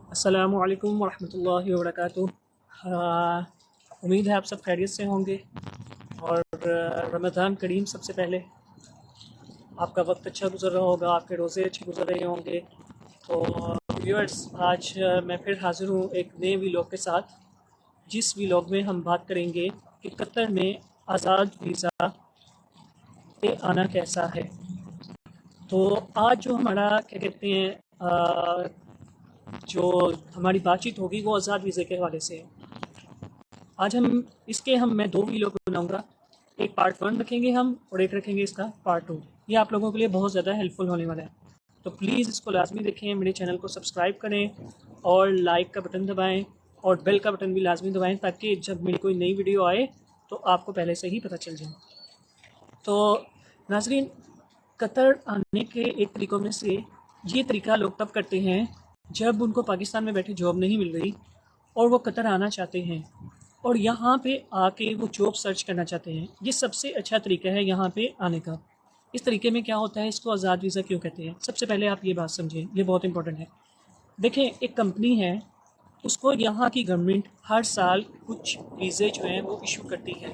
अस्सलामुअलैकुम वरहमतुल्लाहि वबरकातुह। उम्मीद है आप सब खैरियत से होंगे और रमज़ान करीम। सबसे पहले आपका वक्त अच्छा गुजर रहा होगा, आपके रोज़े अच्छे गुजर रहे होंगे। तो व्यूअर्स, आज मैं फिर हाज़िर हूँ एक नए वीलॉग के साथ, जिस वीलॉग में हम बात करेंगे कि कतर में आज़ाद वीज़ा पे आना कैसा है। तो आज जो हमारा क्या कहते हैं जो हमारी बातचीत होगी वो आज़ाद वीज़े के हवाले से है। आज मैं दो वीडियो बनाऊंगा। एक पार्ट वन रखेंगे हम और एक रखेंगे इसका पार्ट टू। ये आप लोगों के लिए बहुत ज़्यादा हेल्पफुल होने वाला है, तो प्लीज़ इसको लाजमी देखें, मेरे चैनल को सब्सक्राइब करें और लाइक का बटन दबाएं और बेल का बटन भी लाजमी दबाएं, ताकि जब मेरी कोई नई वीडियो आए तो आपको पहले से ही पता चल जाए। तो नाजरीन, कतर आने के एक तरीक़ों में से ये तरीका लोग तब करते हैं जब उनको पाकिस्तान में बैठे जॉब नहीं मिल रही और वो कतर आना चाहते हैं और यहाँ पे आके वो जॉब सर्च करना चाहते हैं। ये सबसे अच्छा तरीका है यहाँ पे आने का। इस तरीके में क्या होता है, इसको आज़ाद वीज़ा क्यों कहते हैं। सबसे पहले आप ये बात समझें, ये बहुत इंपॉर्टेंट है। देखें, एक कंपनी है, उसको यहाँ की गवर्नमेंट हर साल कुछ वीज़े जो हैं वो इशू करती है।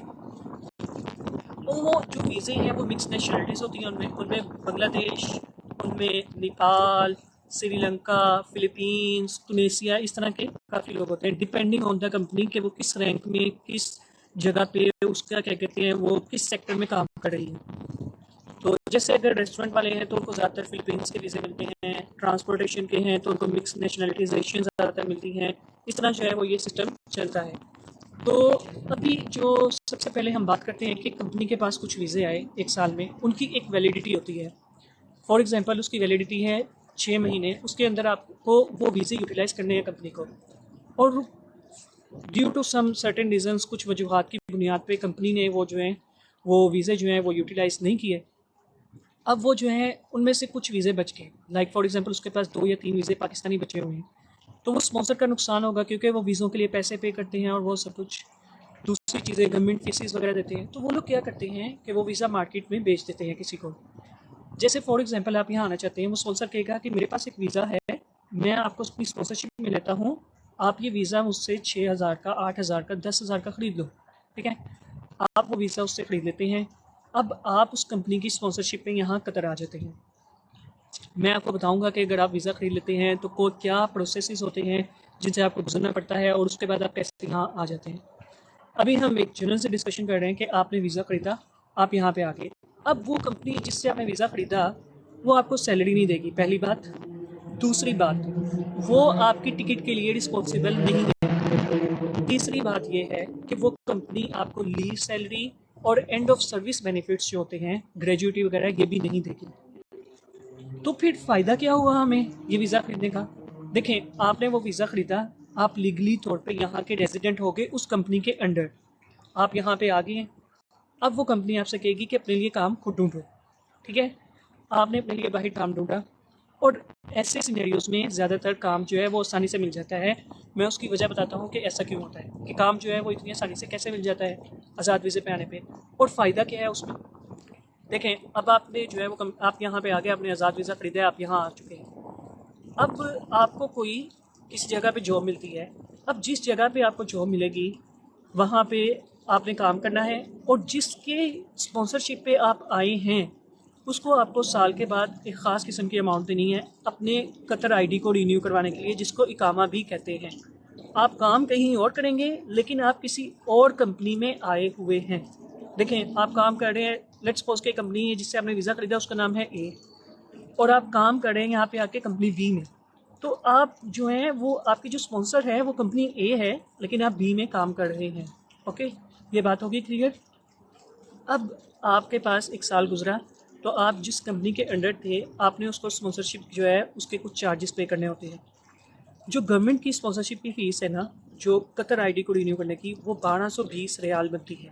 और वो जो वीज़े हैं वो मिक्स नेशनलिटीज़ होती हैं। उनमें उनमें बांग्लादेश, उनमें नेपाल, श्रीलंका, फ़िलीपींस, तुनिसिया, इस तरह के काफ़ी लोग होते हैं, डिपेंडिंग ऑन द कंपनी के वो किस रैंक में, किस जगह पे, उसका क्या कहते हैं, वो किस सेक्टर में काम कर रही है। तो जैसे अगर रेस्टोरेंट वाले हैं तो उनको ज़्यादातर फ़िलीपींस के वीज़े मिलते हैं, ट्रांसपोर्टेशन के हैं तो उनको मिक्स नेशनलिटीज़ेशन ज़्यादातर मिलती हैं। इस तरह जो है वो ये सिस्टम चलता है। तो अभी जो सबसे पहले हम बात करते हैं कि कंपनी के पास कुछ वीज़े आए एक साल में, उनकी एक वैलिडिटी होती है। फॉर एग्जांपल उसकी वैलिडिटी है 6 महीने। उसके अंदर आपको वो वीज़े यूटिलाइज़ करने हैं कंपनी को, और due to some certain reasons, कुछ वजूहात की बुनियाद पे कंपनी ने वो जो हैं वो वीज़े जो हैं वो यूटिलाइज़ नहीं किए। अब वो जो हैं उनमें से कुछ वीज़े बच गए, लाइक फॉर एग्जांपल उसके पास 2 या 3 वीज़े पाकिस्तानी बचे हुए हैं। तो वो स्पॉन्सर का नुकसान होगा, क्योंकि वो वीज़ों के लिए पैसे पे करते हैं और वो सब कुछ दूसरी चीज़ें, गवर्नमेंट फीसिस वगैरह देते हैं। तो वो लोग क्या करते हैं कि वो वीज़ा मार्केट में बेच देते हैं किसी को। जैसे फॉर एग्जांपल आप यहाँ आना चाहते हैं, वो स्पॉन्सर कहेगा कि मेरे पास एक वीज़ा है, मैं आपको अपनी स्पॉन्सरशिप में लेता हूँ, आप ये वीज़ा मुझसे 6,000 का, 8,000 का, 10,000 का ख़रीद लो। ठीक है, आप वो वीज़ा उससे ख़रीद लेते हैं। अब आप उस कंपनी की स्पॉन्सरशिप में यहाँ कतर आ जाते हैं। मैं आपको बताऊंगा कि अगर आप वीज़ा ख़रीद लेते हैं तो क्या प्रोसेसेस होते हैं जिनसे आपको गुजरना पड़ता है, और उसके बाद आप कैसे यहाँ आ जाते हैं। अभी हम एक जनरल से डिस्कशन कर रहे हैं कि आपने वीज़ा ख़रीदा, आप यहाँ पे आ गए। अब वो कंपनी जिससे आपने वीज़ा ख़रीदा वो आपको सैलरी नहीं देगी, पहली बात। दूसरी बात, वो आपकी टिकट के लिए रिस्पॉन्सिबल नहीं है। तीसरी बात ये है कि वो कंपनी आपको लीव सैलरी और एंड ऑफ सर्विस बेनिफिट्स जो होते हैं, ग्रेजुएटी वगैरह, ये भी नहीं देगी। तो फिर फ़ायदा क्या हुआ हमें ये वीज़ा ख़रीदने का। देखें, आपने वो वीज़ा ख़रीदा, आप लीगली तौर पे यहाँ के रेजिडेंट हो गए उस कंपनी के अंडर, आप यहाँ पे आ गए हैं। अब वो कंपनी आपसे कहेगी कि अपने लिए काम खुद ढूंढो। ठीक है, आपने अपने लिए बाहर काम ढूंढा, और ऐसे सिनेरियोज़ में ज़्यादातर काम जो है वो आसानी से मिल जाता है। मैं उसकी वजह बताता हूँ कि ऐसा क्यों होता है, कि काम जो है वो इतनी आसानी से कैसे मिल जाता है आज़ाद वीज़े पे आने पे, और फ़ायदा क्या है उसमें। देखें, अब आपने जो है वो आप यहाँ पे आ गए, आपने आज़ाद वीज़ा ख़रीदा है, आप यहाँ आ चुके हैं। अब आपको कोई किसी जगह पे जॉब मिलती है। अब जिस जगह पे आपको जॉब मिलेगी वहाँ पे आपने काम करना है, और जिसके स्पॉन्सरशिप पे आप आए हैं उसको आपको साल के बाद एक ख़ास किस्म की अमाउंट देनी है अपने कतर आईडी को रीन्यू करवाने के लिए, जिसको इकामा भी कहते हैं। आप काम कहीं और करेंगे लेकिन आप किसी और कंपनी में आए हुए हैं। देखें, आप काम कर रहे हैं, लेट्स सपोज के कंपनी है जिससे आपने वीज़ा ख़रीदा उसका नाम है ए, और आप काम कर रहे हैं यहाँ पे आके कंपनी बी में। तो आप जो हैं वो, आपकी जो स्पॉन्सर है वो कंपनी ए है, लेकिन आप बी में काम कर रहे हैं। ओके, ये बात होगी क्लियर। अब आपके पास एक साल गुजरा, तो आप जिस कंपनी के अंडर थे आपने उसको स्पॉन्सरशिप जो है उसके कुछ चार्जेस पे करने होते हैं। जो गवर्नमेंट की स्पॉन्सरशिप की फ़ीस है ना, जो कतर आईडी को रिन्यू करने की, वो 1220 रियाल बनती है।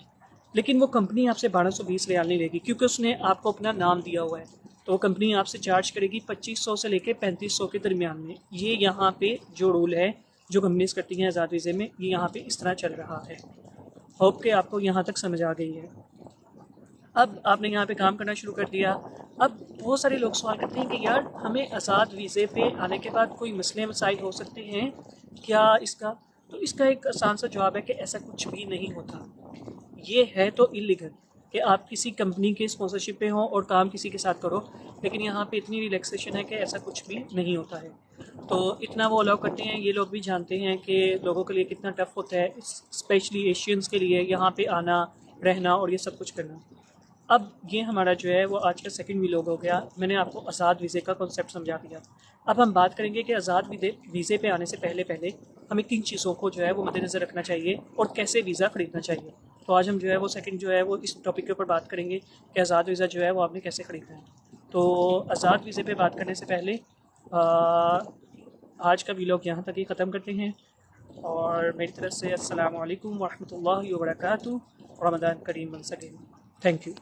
लेकिन वो कंपनी आपसे 1220 रियाल नहीं लेगी, क्योंकि उसने आपको अपना नाम दिया हुआ है। तो वो कंपनी आपसे चार्ज करेगी 2500 से लेकर 3500 के दरमियान में। ये यहाँ पे जो रूल है जो कंपनीज करती हैं आज़ाद वीज़े में, ये यहाँ पे इस तरह चल रहा है। होप के आपको यहाँ तक समझ आ गई है। अब आपने यहाँ पे काम करना शुरू कर दिया। अब बहुत सारे लोग सवाल करते हैं कि यार हमें आज़ाद वीज़े पे आने के बाद कोई मसले मसाइल हो सकते हैं क्या इसका? तो इसका एक आसान सा जवाब है कि ऐसा कुछ भी नहीं होता। ये है तो इलीगल कि आप किसी कंपनी के स्पॉन्सरशिप पे हो और काम किसी के साथ करो, लेकिन यहाँ पे इतनी रिलैक्सेशन है कि ऐसा कुछ भी नहीं होता है। तो इतना वो अलाउ करते हैं। ये लोग भी जानते हैं कि लोगों के लिए कितना टफ़ होता है, स्पेशली एशियंस के लिए यहाँ पे आना, रहना और ये सब कुछ करना। अब ये हमारा जो है वो आज का सेकंड व्लॉग हो गया। मैंने आपको आज़ाद वीज़े का कॉन्सेप्ट समझा दिया। अब हम बात करेंगे कि आज़ाद वीज़े पे आने से पहले हमें किन चीज़ों को जो है वो मद्देनज़र रखना चाहिए और कैसे वीज़ा ख़रीदना चाहिए। तो आज हम जो है वो सेकंड जो है वो इस टॉपिक के ऊपर बात करेंगे कि आज़ाद वीज़ा जो है वो आपने कैसे ख़रीदना है। तो आज़ाद वीज़े पे बात करने से पहले आज का व्लॉग यहाँ तक ही ख़त्म करते हैं और मेरी तरफ से अस्सलामु अलैकुम व रहमतुल्लाहि व बरकातुहू। रमज़ान करीम वंस अगेन। Thank you.